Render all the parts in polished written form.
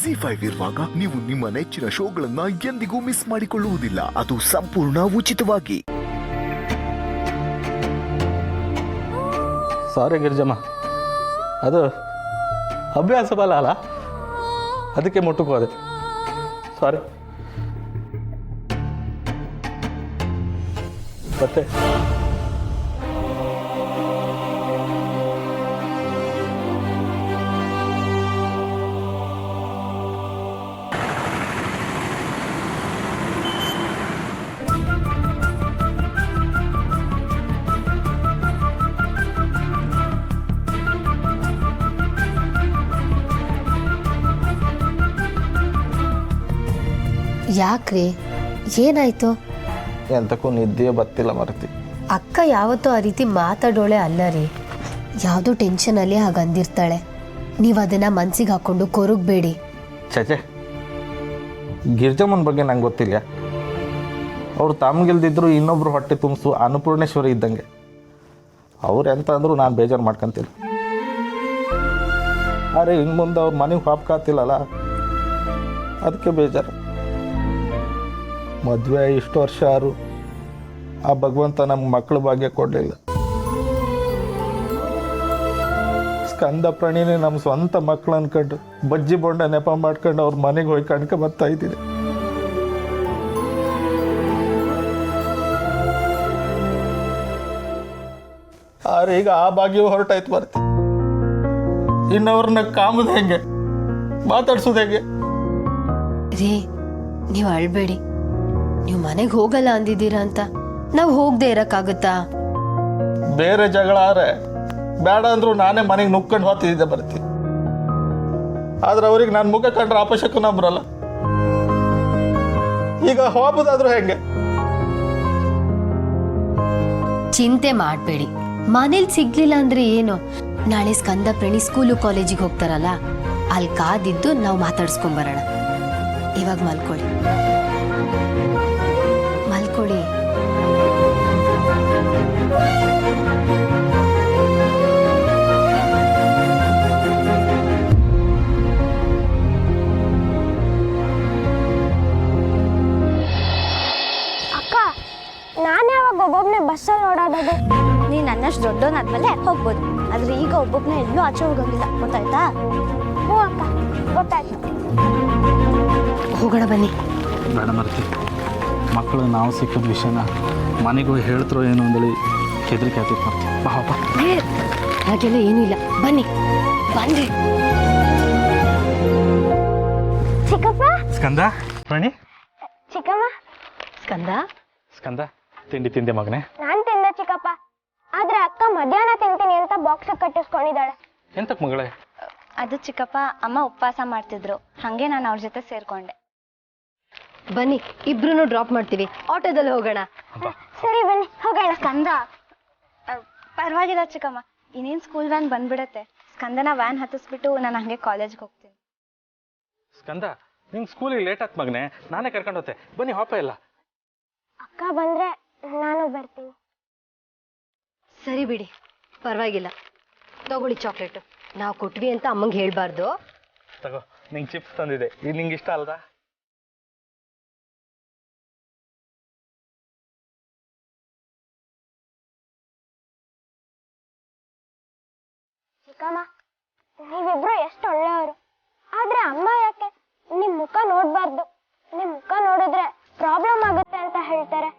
ZEE5 ಇರುವಾಗ ನೀವು ನಿಮ್ಮ ನೆಚ್ಚಿನ ಶೋಗಳನ್ನ ಎಂದಿಗೂ ಮಿಸ್ ಮಾಡಿಕೊಳ್ಳುವುದಿಲ್ಲ. ಅದು ಸಂಪೂರ್ಣ ಉಚಿತವಾಗಿ. ಸಾರಿ ಗಿರಿಜಮ್ಮ, ಅದು ಅಭ್ಯಾಸ ಬಲ ಅಲ್ಲ, ಅದಕ್ಕೆ ಮುಟ್ಟುಕೋದೆ. ಸಾರಿ. ಮತ್ತೆ ಯಾಕ್ರಿ, ಏನಾಯ್ತು? ಎಂತಕ್ಕೂ ನಿದ್ದೆ ಬತ್ತಿಲ್ಲ ಮರತಿ. ಅಕ್ಕ ಯಾವತ್ತೂ ಆ ರೀತಿ ಮಾತಾಡೋಳೆ ಅಲ್ಲ ರೀ. ಯಾವುದೋ ಟೆನ್ಷನಲ್ಲಿ ಹಾಗಂದಿರ್ತಾಳೆ. ನೀವು ಅದನ್ನ ಮನ್ಸಿಗೆ ಹಾಕೊಂಡು ಕೊರಗಬೇಡಿ. ಚಚೆ, ಗಿರಿಜಮ್ಮನ ಬಗ್ಗೆ ನಂಗೆ ಗೊತ್ತಿಲ್ಲ. ಅವ್ರು ತಮ್ಗೆಲ್ದಿದ್ರು ಇನ್ನೊಬ್ರು ಹೊಟ್ಟೆ ತುಂಬಿಸು ಅನ್ನಪೂರ್ಣೇಶ್ವರಿ ಇದ್ದಂಗೆ. ಅವ್ರು ಎಂತ ಅಂದ್ರು ನಾನು ಬೇಜಾರು ಮಾಡ್ಕೊಂತಿಲ್ಲ. ಅರೆ ಇನ್ನು ಮುಂದೆ ಅವ್ರ ಮನೆಗೆ ಹಾಪ್ಕಾತಿಲ್ಲಲ್ಲ, ಅದಕ್ಕೆ ಬೇಜಾರು. ಮದುವೆ ಇಷ್ಟು ವರ್ಷ ಆರು ಆ ಭಗವಂತ ನಮ್ಗೆ ಮಕ್ಕಳ ಭಾಗ್ಯ ಕೊಡಲಿಲ್ಲ. ಸ್ಕಂದ ಪ್ರಾಣಿನೇ ನಮ್ಮ ಸ್ವಂತ ಮಕ್ಕಳು ಅನ್ಕೊಂಡು ಬಜ್ಜಿ ಬೊಂಡ ನೆಪ ಮಾಡ್ಕೊಂಡು ಅವ್ರ ಮನೆಗೆ ಹೋಗಿ ಕಣ್ಕ ಬರ್ತಾ ಇದ್ದೀನಿ. ಆದ್ರೆ ಈಗ ಆ ಭಾಗ್ಯ ಹೊರಟಾಯ್ತು ಬರ್ತಿ. ಇನ್ನವ್ರನ್ನ ಕಾಮುದು ಹೆಂಗೆ, ಮಾತಾಡ್ಸೋದು ಹೆಂಗೆ? ರೀ, ನೀವು ಅಳ್ಬೇಡಿ. ನೀವು ಮನೆಗೆ ಹೋಗಲ್ಲ ಅಂದಿದ್ದೀರಾ ಅಂತ ನಾವು ಹೋಗದೆ ಇರಕ್ಕಾಗುತ್ತಾ? ಬೇರೆ ಜಗಳ ಆದ್ರೆ ಬೇಡ ಅಂದ್ರು ನಾನೇ ಮನೆಗೆ ನುಗ್ಕೊಂಡು ಹೋಗ್ತಿದ್ದೆ ಬರ್ತಿ. ಆದ್ರೆ ಅವ್ರಿಗೆ ನಾನು ಮುಖ ಕಂಡ್ರೆ ಅಪಶಕುನ ಬರಲ್ಲ. ಈಗ ಹೋಗೋದಾದ್ರೂ ಹೆಂಗೆ? ಚಿಂತೆ ಮಾಡಬೇಡಿ. ಮನೇಲಿ ಸಿಗ್ಲಿಲ್ಲ ಅಂದ್ರೆ ಏನು, ನಾಳೆ ಸ್ಕಂದ ಪ್ರಣಿ ಸ್ಕೂಲು ಕಾಲೇಜಿಗೆ ಹೋಗ್ತಾರಲ್ಲ, ಅಲ್ಲಿ ಕಾದಿದ್ದು ನಾವು ಮಾತಾಡ್ಸ್ಕೊಂಡ್ ಬರೋಣ. ಇವಾಗ ಮಲ್ಕೊಳ್ಳಿ. ಅಕ್ಕ, ನಾನು ಯಾವಾಗ ಒಬ್ಬೊಬ್ಬನೇ ಬಸ್ಸಲ್ಲಿ ಓಡಾಡೋದು? ನೀನು ನನ್ನಷ್ಟು ದೊಡ್ಡವನಾದ್ಮೇಲೆ ಹೋಗ್ಬೋದು, ಆದ್ರೆ ಈಗ ಒಬ್ಬೊಬ್ಬನೇ ಎಲ್ಲೂ ಆಚೆ ಹೋಗಂಗಿಲ್ಲ, ಗೊತ್ತಾಯ್ತಾ? ಹ್ಞೂ ಅಕ್ಕ, ಗೊತ್ತಾಯ್ತು. ಹೋಗೋಣ ಬನ್ನಿ. ಬೇಡ ಮರ್ತಿ, ಮಕ್ಕಳು ನಾವು ಸಿಕ್ಕಿದ ವಿಷಯನ ಮನೆಗೆ ಹೋಗಿ ಹೇಳ್ತಿರೋ ಏನು ಅಂದೇಳಿ ಹೆದರಿಕೆ ಆಗ್ತೈತೆ ಮರ್ತಿ. ಪಾಪ ಹಾಗೆಲ್ಲ ಏನೂ ಇಲ್ಲ, ಬನ್ನಿ ಬನ್ನಿ. ಚಿಕ್ಕಪ್ಪ, ಸ್ಕಂದ ಪ್ರಾಣಿ, ಚಿಕ್ಕಮ್ಮ, ಸ್ಕಂದ, ಸ್ಕಂದ ತಿಂಡಿ ತಿಂದೆ ಮಗನೇ? ನಾನು ತಿಂದೆ ಚಿಕ್ಕಪ್ಪ, ಆದ್ರೆ ಅಕ್ಕ ಮಧ್ಯಾಹ್ನ ತಿಂತೀನಿ ಅಂತ ಬಾಕ್ಸ್ ಕಟ್ಟಿಸ್ಕೊಂಡಿದ್ದಾಳೆ. ಎಂತಕ್ ಮಗಳೇ? ಅದು ಚಿಕ್ಕಪ್ಪ, ಅಮ್ಮ ಉಪವಾಸ ಮಾಡ್ತಿದ್ರು, ಹಂಗೆ ನಾನು ಅವ್ರ ಜೊತೆ ಸೇರ್ಕೊಂಡೆ. ಬನ್ನಿ, ಇಬ್ರು ಡ್ರಾಪ್ ಮಾಡ್ತೀವಿ, ಆಟೋದಲ್ಲಿ ಹೋಗೋಣ. ಸರಿ ಬನ್ನಿ ಹೋಗೋಣ. ಸ್ಕಂದ, ಪರವಾಗಿಲ್ಲ ಚಿಕ್ಕಮ್ಮ, ಇನ್ನೇನು ಸ್ಕೂಲ್ ವ್ಯಾನ್ ಬಂದ್ಬಿಡತ್ತೆ. ಸ್ಕಂದನ ವ್ಯಾನ್ ಹತ್ತಿಸ್ಬಿಟ್ಟು ನಾನು ಹಂಗೆ ಕಾಲೇಜ್ಗೆ ಹೋಗ್ತೀನಿ. ಸ್ಕಂದ, ನಿಂಗೆ ಸ್ಕೂಲಿಗೆ ಲೇಟ್ ಆಯ್ತು ಮಗನೇ, ನಾನೇ ಕರ್ಕೊಂಡು ಹೋಗ್ತೆ. ಬನ್ನಿ, ಹಾಪ ಇಲ್ಲ. ಅಕ್ಕ ಬಂದ್ರೆ ನಾನು ಬರ್ತೀನಿ. ಸರಿ ಬಿಡಿ, ಪರವಾಗಿಲ್ಲ. ತಗೊಳ್ಳಿ ಚಾಕ್ಲೇಟು. ನಾವು ಕೊಟ್ವಿ ಅಂತ ಅಮ್ಮಂಗೆ ಹೇಳ್ಬಾರ್ದು. ತಗೋ, ನಿಂಗೆ ಚಿಪ್ಸ್ ತಂದಿದೆ, ಇದು ನಿಂಗೆ ಇಷ್ಟ ಅಲ್ದಾ? ಚಿಕ್ಕಮ್ಮ, ನೀವಿಬ್ರು ಎಷ್ಟು ಒಳ್ಳೆಯವರು. ಆದ್ರೆ ಅಮ್ಮ ಯಾಕೆ ನಿಮ್ ಮುಖ ನೋಡ್ಬಾರ್ದು, ನಿಮ್ ಮುಖ ನೋಡಿದ್ರೆ ಪ್ರಾಬ್ಲಮ್ ಆಗುತ್ತೆ ಅಂತ ಹೇಳ್ತಾರೆ.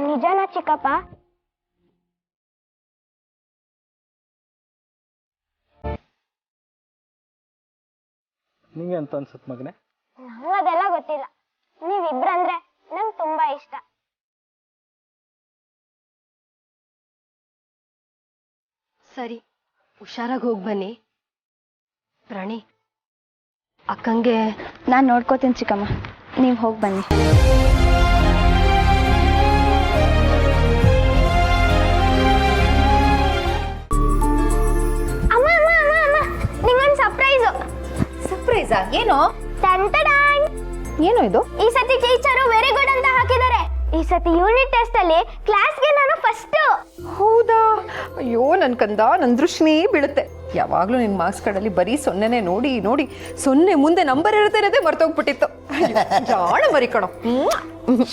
ನಿಜನಾ ಚಿಕ್ಕಪ್ಪ? ನಿಂಗೆ ಅಂತ ಅನ್ಸುತ್ತೆ ಮಗನೇ? ನಂಗೆ ಅದೆಲ್ಲ ಗೊತ್ತಿಲ್ಲ. ನೀವಿಬ್ರಂದ್ರೆ ನಂಗೆ ತುಂಬಾ ಇಷ್ಟ. ಸರಿ, ಹುಷಾರಾಗಿ ಹೋಗಿ ಬನ್ನಿ. ಪ್ರಾಣಿ, ಅಕ್ಕಂಗೆ ನಾನು ನೋಡ್ಕೋತೀನಿ ಚಿಕ್ಕಮ್ಮ, ನೀವು ಹೋಗಿ ಬನ್ನಿ. ಅಮ್ಮ ಅಮ್ಮ ಅಮ್ಮ ಅಮ್ಮ, ನಿಂಗೊಂದು ಸರ್ಪ್ರೈಸು. ಸರ್ಪ್ರೈಸಾ? ಏನೋ? ಟಂಟಡಾನ್! ಏನು ಇದು? ಈ ಸತಿ ಟೀಚರು ವೆರಿ ಗುಡ್ ಅಂತ ಹಾಕಿದ್ದಾರೆ. ಈ ಸತಿ ಯೂನಿಟ್ ಟೆಸ್ಟ್ ಅಲ್ಲಿ ಕ್ಲಾಸ್ಗೆ ನಾನು ಫಸ್ಟ್. ಹೌದಾ? ಅಯ್ಯೋ ನನ್ ಕಂದ, ನನ್ ದೃಷ್ಟಿನೇ ಬೀಳುತ್ತೆ. ಯಾವಾಗಲೂ ನಿನ್ನ ಮಾರ್ಕ್ಸ್ ಕಾರ್ಡಲ್ಲಿ ಬರೀ 0ನೇ ನೋಡಿ ನೋಡಿ 0 ಮುಂದೆ ನಂಬರ್ ಇರುತ್ತೆ ಮರ್ತೋಗ್ಬಿಟ್ಟಿತ್ತು. ಜಾಣ ಮರಿ ಕಣೋ.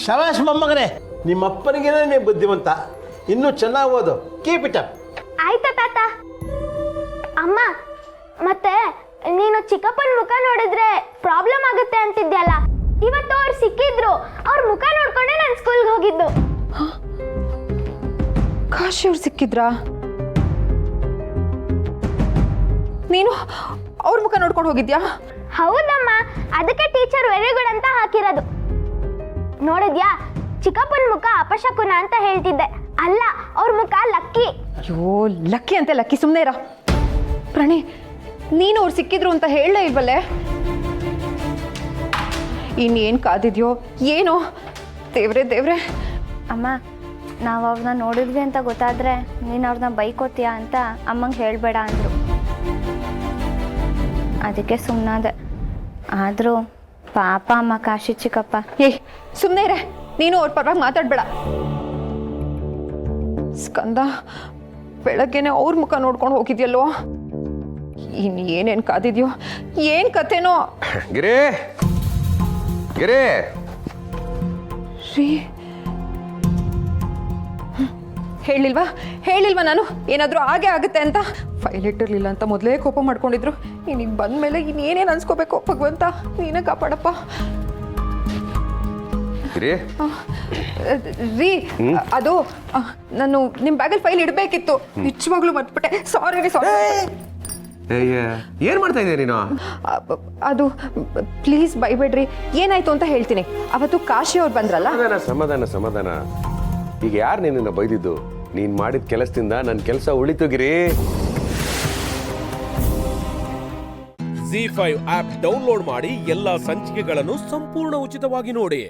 ಶವಾಶ್ ಮೊಮ್ಮಗನೇ, ನಿಮ್ಮ ಅಪ್ಪನಿಗೇನೆ ನೀವು ಬುದ್ಧಿವಂತ. ಇನ್ನೂ ಚೆನ್ನಾಗಿ ಓದು. Keep it up. ಆಯ್ತಾ ತಾತ? ಅಮ್ಮ, ಮತ್ತೆ ನೀನು ಚಿಕ್ಕಪ್ಪನ ಮುಖ ನೋಡಿದ್ರೆ ಪ್ರಾಬ್ಲಮ್ ಆಗುತ್ತೆ ಅಂತಿದ್ಯಲ್ಲ, ಇವತ್ತು ಅವ್ರು ಸಿಕ್ಕಿದ್ರು. ಅವ್ರ ಮುಖ ನೋಡ್ಕೊಂಡೆ ನಾನು ಸ್ಕೂಲ್ಗೆ ಹೋಗಿದ್ದು. ಕಾಶಿ ಅವ್ರು ಸಿಕ್ಕಿದ್ರಾ? ನೀನು ಅವ್ರ ಮುಖ ನೋಡ್ಕೊಂಡು ಹೋಗಿದ್ಯಾ? ಹೌದಮ್ಮ, ಅದಕ್ಕೆ ಟೀಚರ್ ವೆರಿ ಗುಡ್ ಅಂತ ಹಾಕಿರೋದು. ನೋಡಿದ್ಯಾ, ಚಿಕ್ಕಪ್ಪನ ಮುಖ ಅಪಶಕುನ ಅಂತ ಹೇಳ್ತಿದ್ದೆ, ಅಲ್ಲ ಅವ್ರ ಮುಖ ಲಕ್ಕಿ. ಅಯ್ಯೋ, ಲಕ್ಕಿ ಅಂತೆ ಲಕ್ಕಿ, ಸುಮ್ಮನೆ ಇರ. ಪ್ರಣಿ, ನೀನು ಅವ್ರು ಸಿಕ್ಕಿದ್ರು ಅಂತ ಹೇಳಲೇ ಇಲ್ವಲ್ಲೇ? ಇನ್ನೇನು ಕಾದಿದ್ಯೋ ಏನೋ. ದೇವ್ರೆ ದೇವ್ರೆ. ಅಮ್ಮ, ನಾವು ಅವ್ರನ್ನ ನೋಡಿದ್ವಿ ಅಂತ ಗೊತ್ತಾದರೆ ನೀನು ಅವ್ರನ್ನ ಬೈಕೋತೀಯ ಅಂತ ಅಮ್ಮಂಗೆ ಹೇಳಬೇಡ ಅಂದರು. ಅದಕ್ಕೆ ಸುಮ್ಮನಾದೆ. ಆದರೂ ಪಾಪ ಅಮ್ಮ ಕಾಶಿ ಚಿಕ್ಕಪ್ಪ. ಏಯ್, ಸುಮ್ಮನೆ ಇರೆ. ನೀನು ಅವ್ರ ಪರವಾಗಿ ಮಾತಾಡಬೇಡ. ಸ್ಕಂದ, ಬೆಳಗ್ಗೆನೆ ಅವ್ರ ಮುಖ ನೋಡ್ಕೊಂಡು ಹೋಗಿದ್ಯಲ್ಲೋ. ಇನ್ನು ಏನೇನು ಕಾದಿದ್ಯೋ, ಏನು ಕಥೆನೋ. ಗಿರಿ ಗಿರಿ ರೀ, ಹೇಳಿಲ್ವಾ ನಾನು ಏನಾದರೂ ಹಾಗೆ ಆಗುತ್ತೆ ಅಂತ? ಫೈಲ್ ಇಟ್ಟಿರಲಿಲ್ಲ ಅಂತ ಮೊದಲೇ ಕೋಪ ಮಾಡ್ಕೊಂಡಿದ್ರು. ನೀನಿಗೆ ಬಂದ ಮೇಲೆ ಇನ್ನೇನೇನು ಅನ್ಸ್ಕೋಬೇಕು ಭಗವಂತ, ನೀನೇ ಕಾಪಾಡಪ್ಪ. ಗಿರಿ ರೀ, ಅದು ನಾನು ನಿಮ್ಮ ಬ್ಯಾಗಲ್ಲಿ ಫೈಲ್ ಇಡಬೇಕಿತ್ತು, ನಿಜವಾಗ್ಲೂ ಮರ್ತ್ಬಿಟ್ಟೆ. ಸಾರಿ ರೀ, ಸಾರಿ. ಏನ್ ಮಾಡ್ತಾ ಇದೀಯ ನೀನು? ಅದು ಪ್ಲೀಸ್ ಬೈಬೇಡ್ರಿ. ಏನಾಯ್ತು ಅಂತ ಹೇಳ್ತೀನಿ. ಅವತ್ತು ಕಾಶಿ ಅವ್ರು ಬಂದ್ರಲ್ಲ. ಸಮಾಧಾನ ಸಮಾಧಾನ. ಈಗ ಯಾರು ನಿನ್ನ ಬೈದಿದ್ದು? ನೀನ್ ಮಾಡಿದ ಕೆಲಸದಿಂದ ನನ್ನ ಕೆಲಸ ಉಳಿತು ಗಿರಿ. ZEE5 ಆಪ್ ಡೌನ್ಲೋಡ್ ಮಾಡಿ ಎಲ್ಲಾ ಸಂಚಿಕೆಗಳನ್ನು ಸಂಪೂರ್ಣ ಉಚಿತವಾಗಿ ನೋಡಿ.